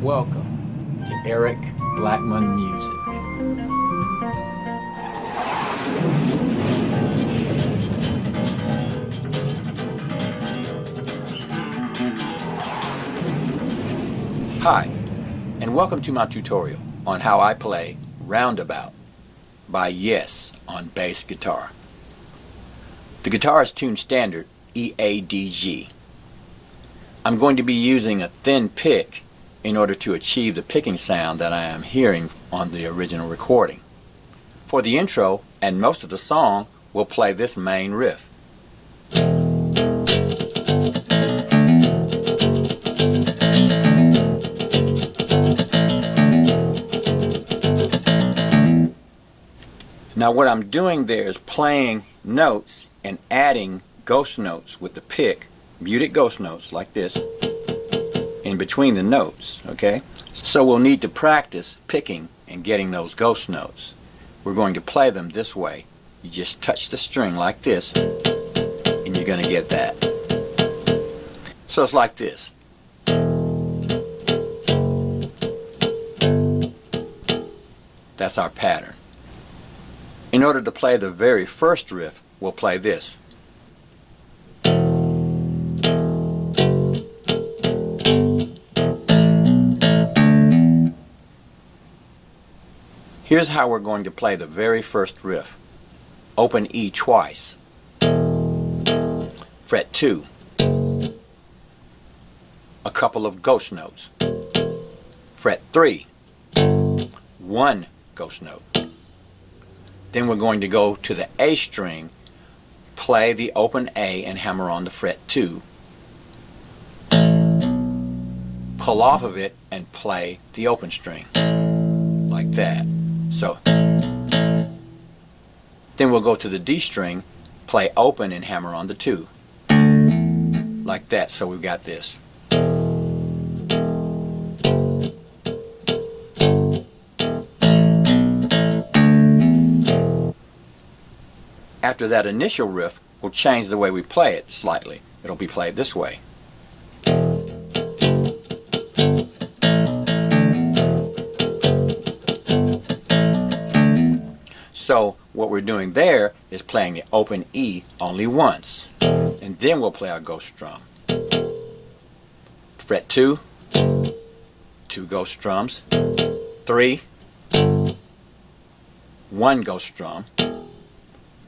Welcome to Eric Blackmon Music. Hi, and welcome to my tutorial on how I play Roundabout by Yes on bass guitar. The guitar is tuned standard E-A-D-G. I'm going to be using a thin pick in order to achieve the picking sound that I am hearing on the original recording. For the intro and most of the song, we'll play this main riff. Now what I'm doing there is playing notes and adding ghost notes with the pick, muted ghost notes like this, in between the notes, okay? So we'll need to practice picking and getting those ghost notes. We're going to play them this way. You just touch the string like this, and you're going to get that. So it's like this. That's our pattern. In order to play the very first riff, we'll play this. Here's how we're going to play the very first riff. Open E twice. Fret 2. A couple of ghost notes. Fret 3. One ghost note. Then we're going to go to the A string, play the open A and hammer on the fret 2. Pull off of it and play the open string. Like that. So, then we'll go to the D string, play open and hammer on the 2. Like that, so we've got this. After that initial riff, we'll change the way we play it slightly. It'll be played this way. So what we're doing there is playing the open E only once, and then we'll play our ghost strum. Fret 2, 2 ghost strums, 3, 1 ghost strum,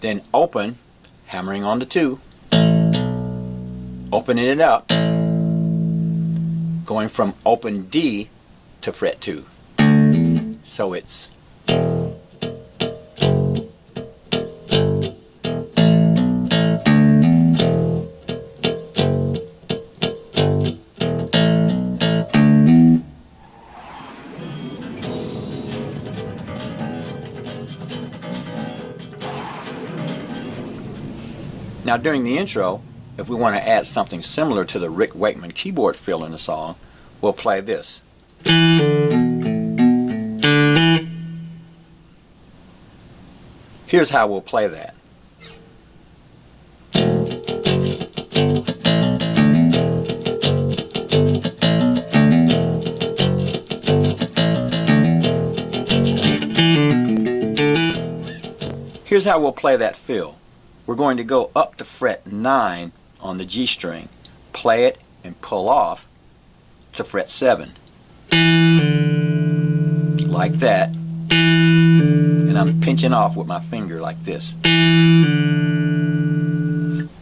then open, hammering on the 2, opening it up, going from open D to fret 2. So it's Now during the intro, if we want to add something similar to the Rick Wakeman keyboard fill in the song, we'll play this. Here's how we'll play that. Here's how we'll play that fill. We're going to go up to fret 9 on the G string, play it and pull off to fret 7. Like that. And I'm pinching off with my finger like this. Then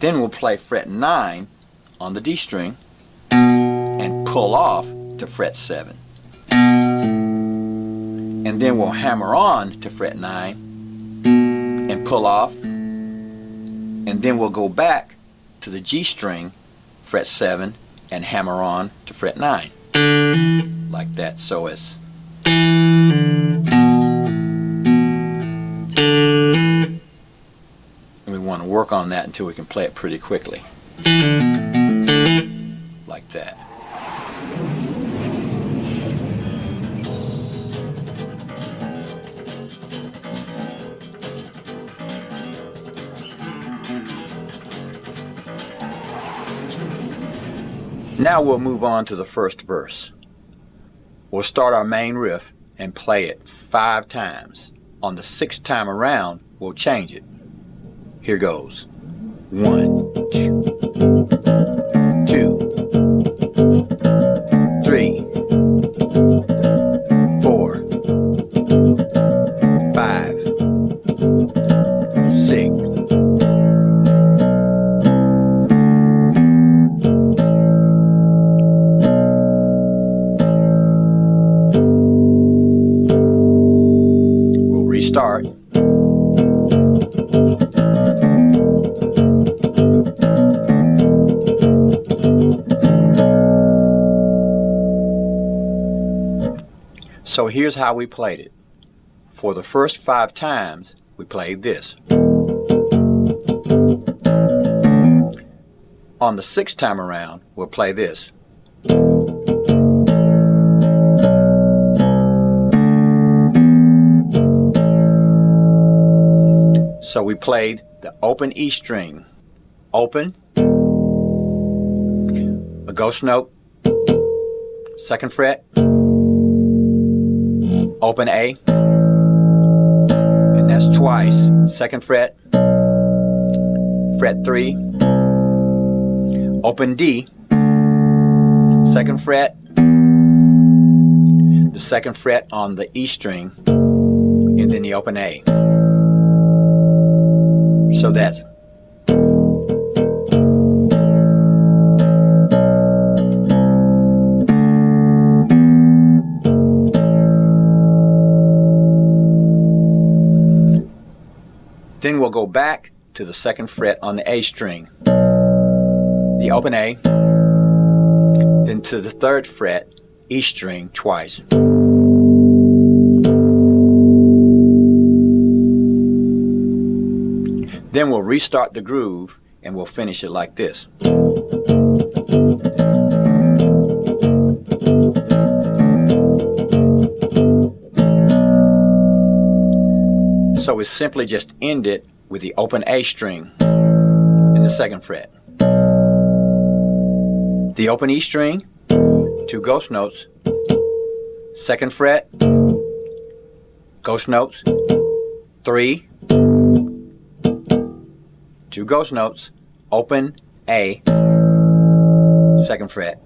we'll play fret 9 on the D string and pull off to fret 7. And then we'll hammer on to fret 9 and pull off. And then we'll go back to the G string, fret 7, and hammer on to fret 9. Like that, so it's. And we want to work on that until we can play it pretty quickly. Like that. Now we'll move on to the first verse. we'll start our main riff and play it 5 times. On the 6th time around, we'll change it. Here goes. 1, 2, 3, 4, 5, 6. We'll restart. So here's how we played it. For the first 5 times, we played this. On the 6th time around, we'll play this. So we played the open E string, open, a ghost note, 2nd fret, open A, and that's twice, 2nd fret, fret 3, open D, 2nd fret, the 2nd fret on the E string, and then the open A. So that's then we'll go back to the 2nd fret on the A string, the open A, then to the 3rd fret E string twice. Then we'll restart the groove and we'll finish it like this. So we simply just end it with the open A string in the 2nd fret. The open E string, 2 ghost notes, 2nd fret, ghost notes, 3, 2 ghost notes, open A, 2nd fret.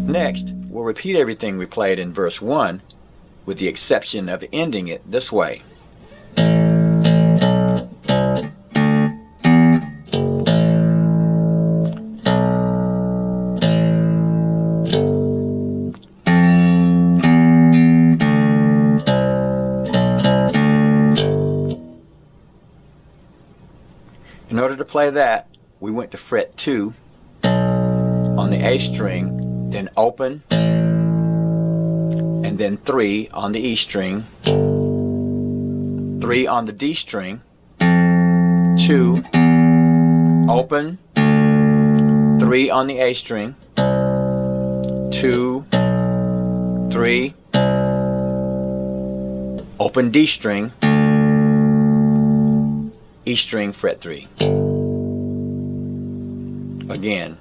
Next, we'll repeat everything we played in verse 1 with the exception of ending it this way. In order to play that, we went to fret 2 on the A string, then open, and then 3 on the E string, 3 on the D string, 2, open, 3 on the A string, 2, 3, open D string, E string, fret 3. Again.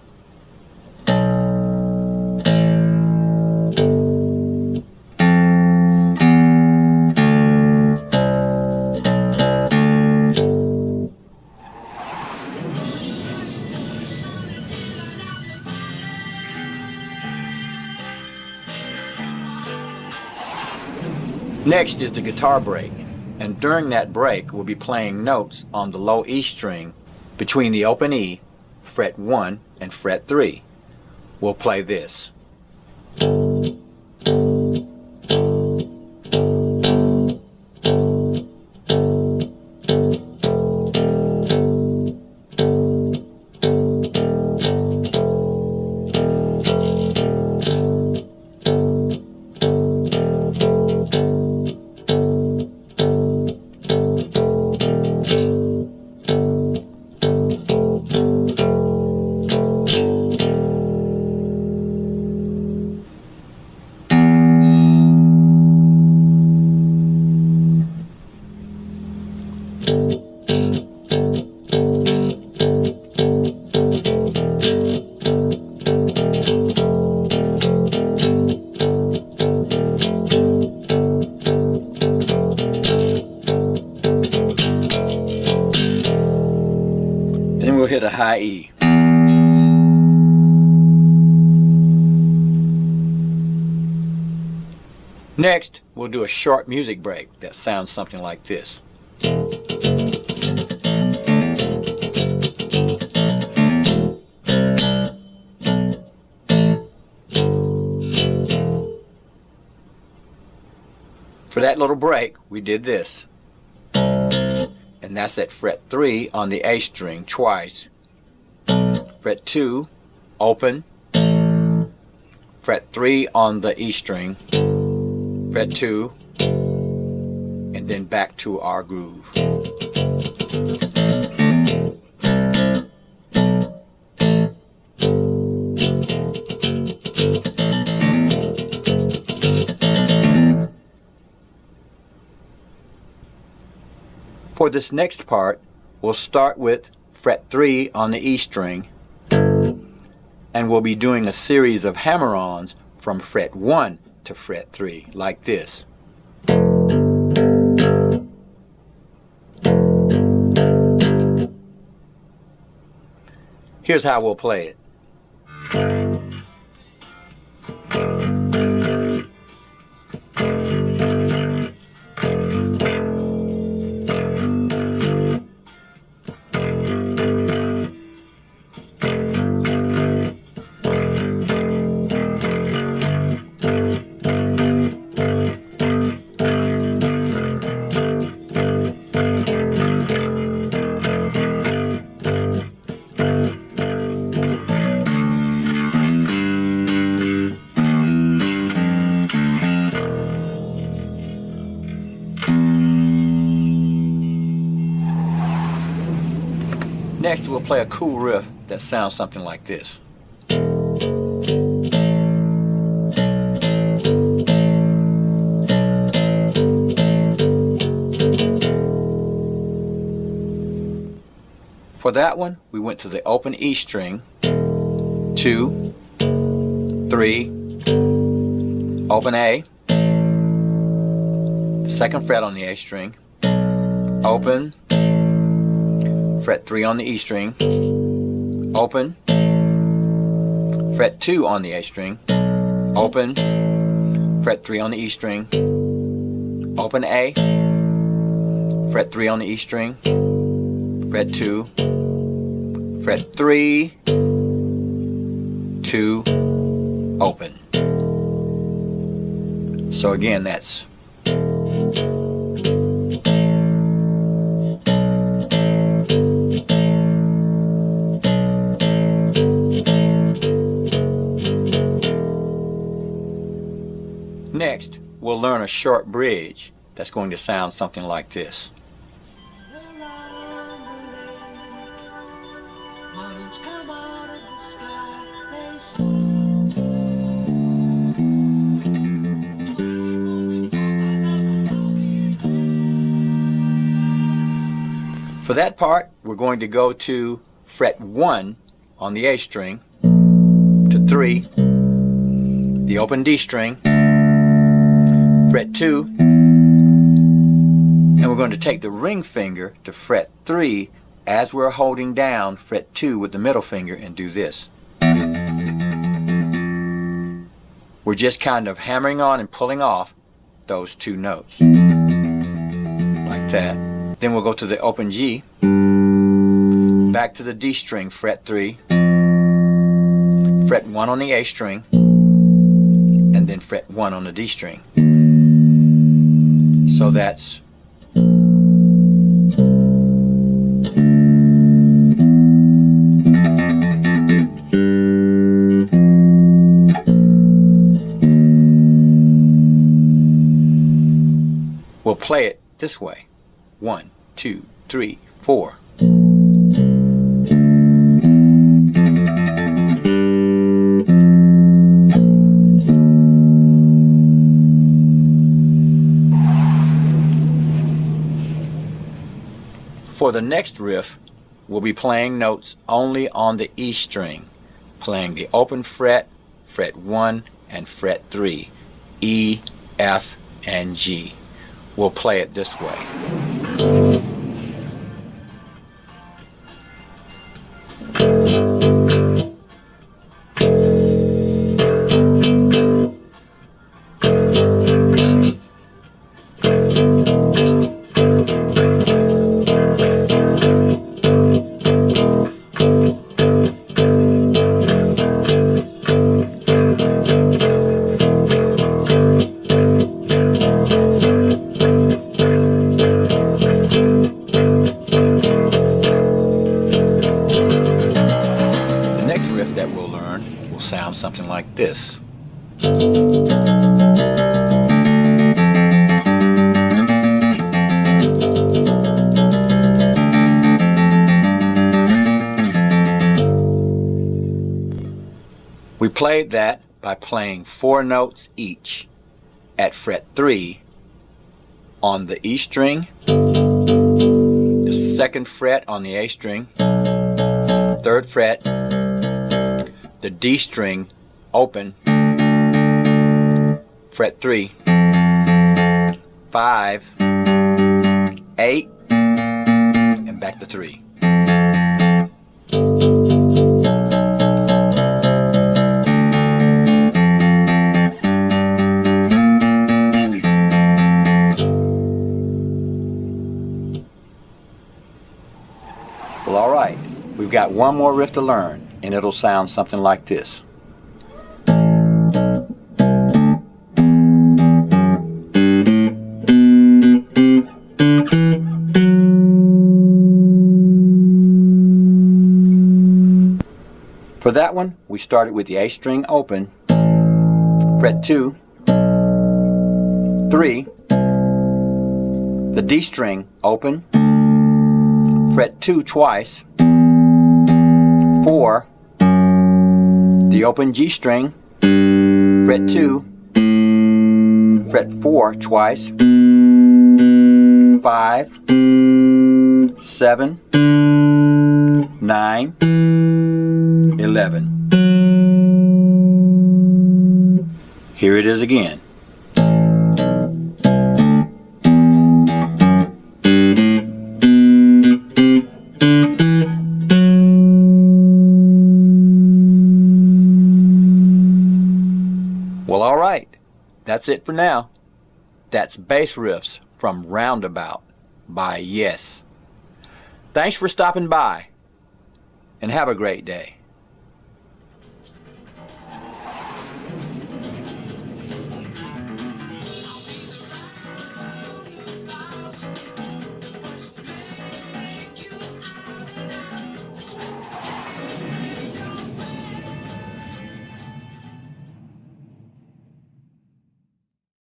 Next is the guitar break, and during that break we'll be playing notes on the low E string between the open E, fret 1 and fret 3. We'll play this. a high E. Next, we'll do a short music break that sounds something like this. For that little break, we did this. And that's at fret 3 on the A string twice. Fret 2, open. Fret 3 on the E string. Fret 2. And then back to our groove. For this next part, we'll start with fret 3 on the E string, and we'll be doing a series of hammer-ons from fret 1 to fret 3, like this. Here's how we'll play it. Next, we'll play a cool riff that sounds something like this. For that one, we went to the open E string, 2, 3, open A, the second fret on the A string, open, fret 3 on the E string, open, fret 2 on the A string, open, fret 3 on the E string, open A, fret 3 on the E string, fret 2, fret 3, 2, open. So again, that's Next, we'll learn a short bridge that's going to sound something like this. For that part, we're going to go to fret 1 on the A string, to 3, the open D string, fret 2, and we're going to take the ring finger to fret 3 as we're holding down fret 2 with the middle finger and do this. We're just kind of hammering on and pulling off those two notes, like that. Then we'll go to the open G, back to the D string, fret 3, fret 1 on the A string, and then fret 1 on the D string. So that's we'll play it this way. 1, 2, 3, 4. For the next riff, we'll be playing notes only on the E string, playing the open fret, fret 1, and fret 3, E, F, and G. We'll play it this way. played that by playing 4 notes each at fret 3 on the E string, the 2nd fret on the A string, 3rd fret, the D string open, fret 3, 5, 8, and back to 3. Well, all right, we've got one more riff to learn, and it'll sound something like this. For that one, we started with the A string open, fret 2, 3, the D string open, fret 2 twice, 4, the open G string, fret 2, fret 4 twice, 5, 7, 9, 11. Here it is again. Well, all right, that's it for now. That's bass riffs from Roundabout by Yes. Thanks for stopping by, and have a great day.